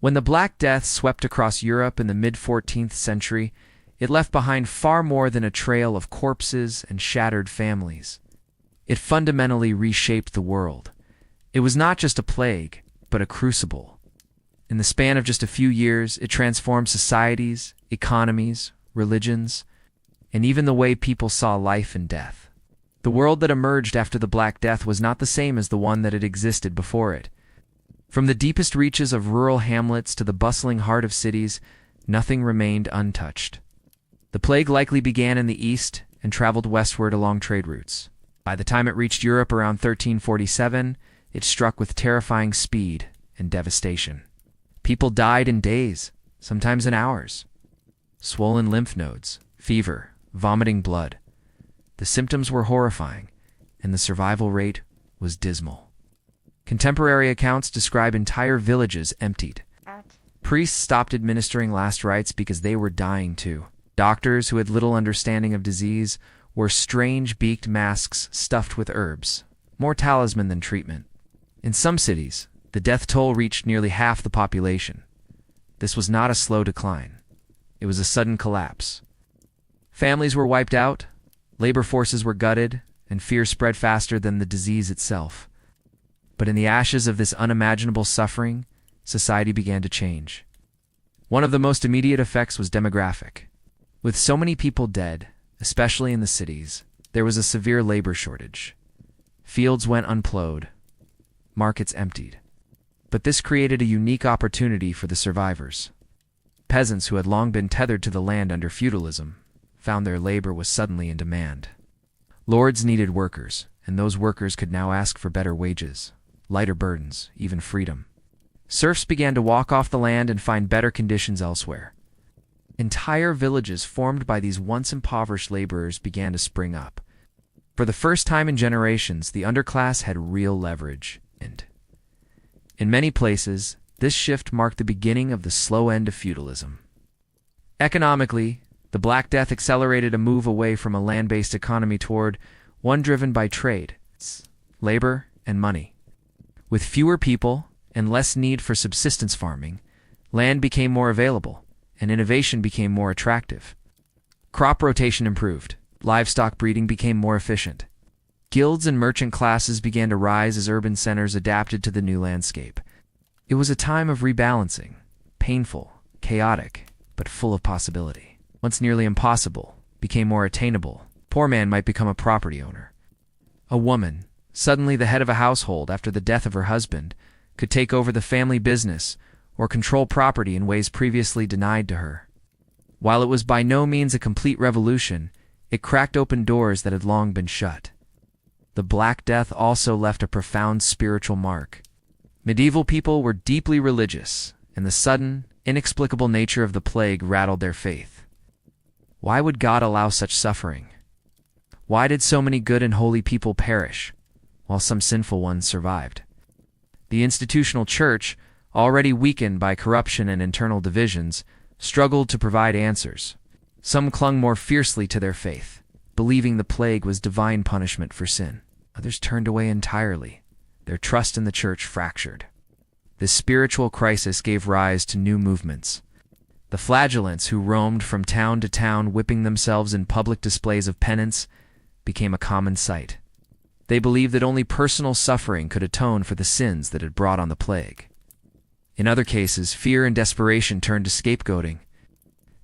When the Black Death swept across Europe in the mid-14th century, it left behind far more than a trail of corpses and shattered families. It fundamentally reshaped the world. It was not just a plague, but a crucible. In the span of just a few years, it transformed societies, economies, religions, and even the way people saw life and death. The world that emerged after the Black Death was not the same as the one that had existed before it. From the deepest reaches of rural hamlets to the bustling heart of cities, nothing remained untouched. The plague likely began in the east and traveled westward along trade routes. By the time it reached Europe around 1347, it struck with terrifying speed and devastation. People died in days, sometimes in hours. Swollen lymph nodes, fever, vomiting blood. The symptoms were horrifying, and the survival rate was dismal. Contemporary accounts describe entire villages emptied. Priests stopped administering last rites because they were dying too. Doctors who had little understanding of disease wore strange beaked masks stuffed with herbs, more talisman than treatment. In some cities, the death toll reached nearly half the population. This was not a slow decline. It was a sudden collapse. Families were wiped out, labor forces were gutted, and fear spread faster than the disease itself. But in the ashes of this unimaginable suffering, society began to change. One of the most immediate effects was demographic. With so many people dead, especially in the cities, there was a severe labor shortage. Fields went unplowed, markets emptied. But this created a unique opportunity for the survivors. Peasants who had long been tethered to the land under feudalism found their labor was suddenly in demand. Lords needed workers, and those workers could now ask for better wages, lighter burdens, even freedom. Serfs began to walk off the land and find better conditions elsewhere. Entire villages formed by these once impoverished laborers began to spring up. For the first time in generations, the underclass had real leverage. And in many places, this shift marked the beginning of the slow end of feudalism. Economically, the Black Death accelerated a move away from a land-based economy toward one driven by trade, labor, and money. With fewer people and less need for subsistence farming, land became more available, and innovation became more attractive. Crop rotation improved, livestock breeding became more efficient. Guilds and merchant classes began to rise as urban centers adapted to the new landscape. It was a time of rebalancing, painful, chaotic, but full of possibility. Once nearly impossible, became more attainable. Poor man might become a property owner. A woman, suddenly the head of a household after the death of her husband, could take over the family business or control property in ways previously denied to her. While it was by no means a complete revolution, it cracked open doors that had long been shut. The Black Death also left a profound spiritual mark. Medieval people were deeply religious, and the sudden, inexplicable nature of the plague rattled their faith. Why would God allow such suffering? Why did so many good and holy people perish, while some sinful ones survived? The institutional church, already weakened by corruption and internal divisions, struggled to provide answers. Some clung more fiercely to their faith, believing the plague was divine punishment for sin. Others turned away entirely, their trust in the church fractured. This spiritual crisis gave rise to new movements. The flagellants who roamed from town to town whipping themselves in public displays of penance became a common sight. They believed that only personal suffering could atone for the sins that had brought on the plague. In other cases, fear and desperation turned to scapegoating.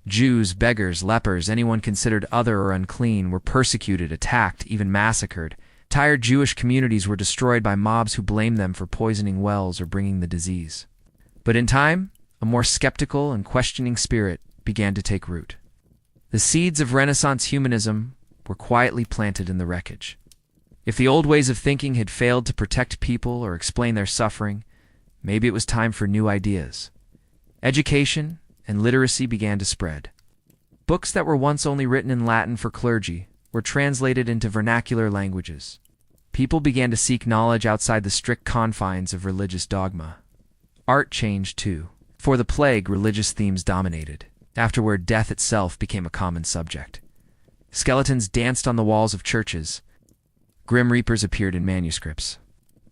Jews, beggars, lepers, anyone considered other or unclean were persecuted, attacked, even massacred. Entire Jewish communities were destroyed by mobs who blamed them for poisoning wells or bringing the disease. But in time, a more skeptical and questioning spirit began to take root. The seeds of Renaissance humanism were quietly planted in the wreckage. If the old ways of thinking had failed to protect people or explain their suffering, maybe it was time for new ideas. Education and literacy began to spread. Books that were once only written in Latin for clergy were translated into vernacular languages. People began to seek knowledge outside the strict confines of religious dogma. Art changed too. Before the plague, religious themes dominated. Afterward, death itself became a common subject. Skeletons danced on the walls of churches. Grim Reapers appeared in manuscripts.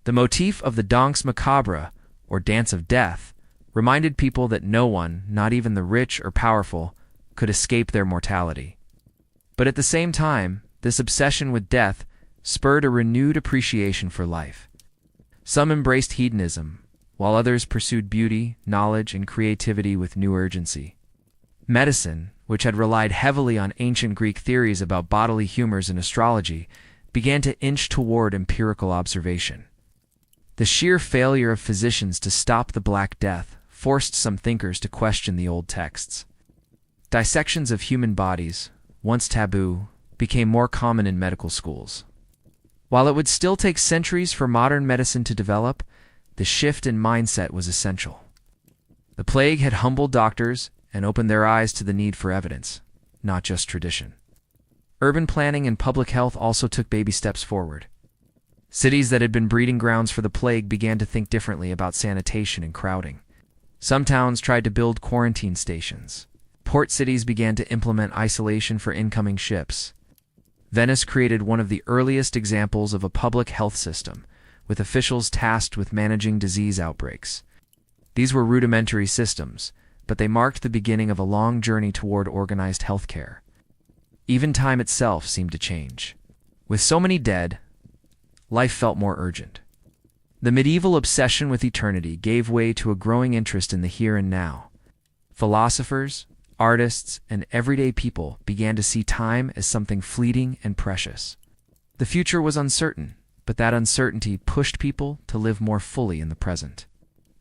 The motif of the Danse Macabre, or Dance of Death, reminded people that no one, not even the rich or powerful, could escape their mortality. But at the same time, this obsession with death spurred a renewed appreciation for life. Some embraced hedonism, while others pursued beauty, knowledge, and creativity with new urgency. Medicine, which had relied heavily on ancient Greek theories about bodily humors and astrology, began to inch toward empirical observation. The sheer failure of physicians to stop the Black Death forced some thinkers to question the old texts. Dissections of human bodies, once taboo, became more common in medical schools. While it would still take centuries for modern medicine to develop, the shift in mindset was essential. The plague had humbled doctors and opened their eyes to the need for evidence, not just tradition. Urban planning and public health also took baby steps forward. Cities that had been breeding grounds for the plague began to think differently about sanitation and crowding. Some towns tried to build quarantine stations. Port cities began to implement isolation for incoming ships. Venice created one of the earliest examples of a public health system, with officials tasked with managing disease outbreaks. These were rudimentary systems, but they marked the beginning of a long journey toward organized healthcare. Even time itself seemed to change. With so many dead, life felt more urgent. The medieval obsession with eternity gave way to a growing interest in the here and now. Philosophers, artists, and everyday people began to see time as something fleeting and precious. The future was uncertain, but that uncertainty pushed people to live more fully in the present.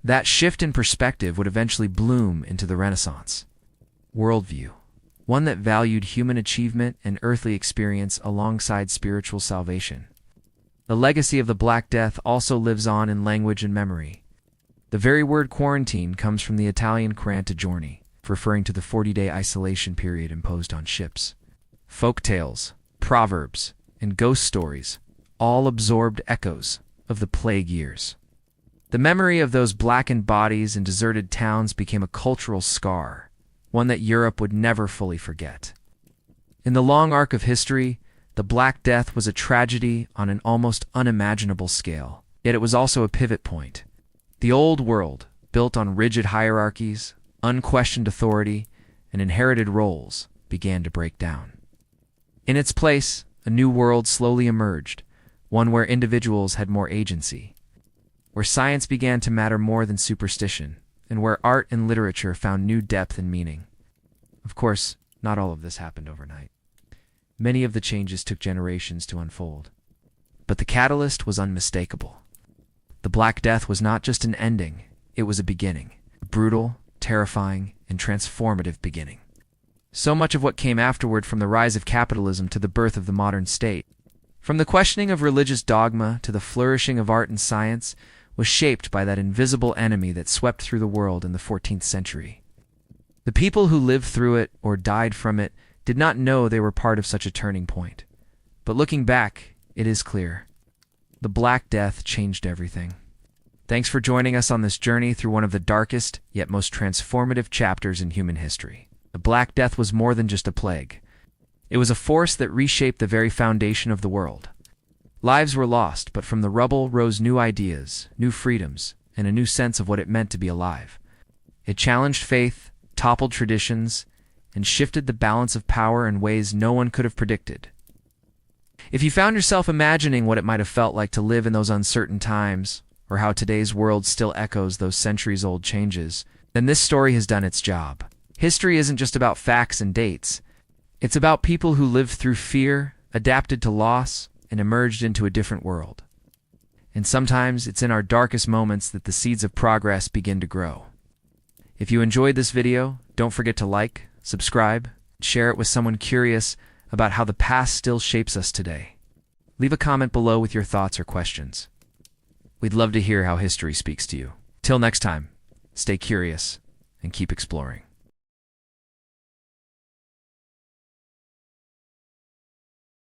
That shift in perspective would eventually bloom into the Renaissance. Worldview, one that valued human achievement and earthly experience alongside spiritual salvation. The legacy of the Black Death also lives on in language and memory. The very word quarantine comes from the Italian quaranta giorni, referring to the 40-day isolation period imposed on ships. Folk tales, proverbs, and ghost stories all absorbed echoes of the plague years. The memory of those blackened bodies in deserted towns became a cultural scar, one that Europe would never fully forget. In the long arc of history, the Black Death was a tragedy on an almost unimaginable scale, yet it was also a pivot point. The old world, built on rigid hierarchies, unquestioned authority, and inherited roles, began to break down. In its place, a new world slowly emerged, one where individuals had more agency, where science began to matter more than superstition, and where art and literature found new depth and meaning. Of course, not all of this happened overnight. Many of the changes took generations to unfold. But the catalyst was unmistakable. The Black Death was not just an ending, it was a beginning. A brutal, terrifying, and transformative beginning. So much of what came afterward, from the rise of capitalism to the birth of the modern state, from the questioning of religious dogma to the flourishing of art and science, was shaped by that invisible enemy that swept through the world in the 14th century. The people who lived through it or died from it did not know they were part of such a turning point. But looking back, it is clear. The Black Death changed everything. Thanks for joining us on this journey through one of the darkest, yet most transformative chapters in human history. The Black Death was more than just a plague. It was a force that reshaped the very foundation of the world. Lives were lost, but from the rubble rose new ideas, new freedoms, and a new sense of what it meant to be alive. It challenged faith, toppled traditions, and shifted the balance of power in ways no one could have predicted. If you found yourself imagining what it might have felt like to live in those uncertain times, or how today's world still echoes those centuries-old changes, then this story has done its job. History isn't just about facts and dates. It's about people who lived through fear, adapted to loss, and emerged into a different world. And sometimes it's in our darkest moments that the seeds of progress begin to grow. If you enjoyed this video, don't forget to like, subscribe, and share it with someone curious about how the past still shapes us today. Leave a comment below with your thoughts or questions. We'd love to hear how history speaks to you. Till next time, stay curious and keep exploring.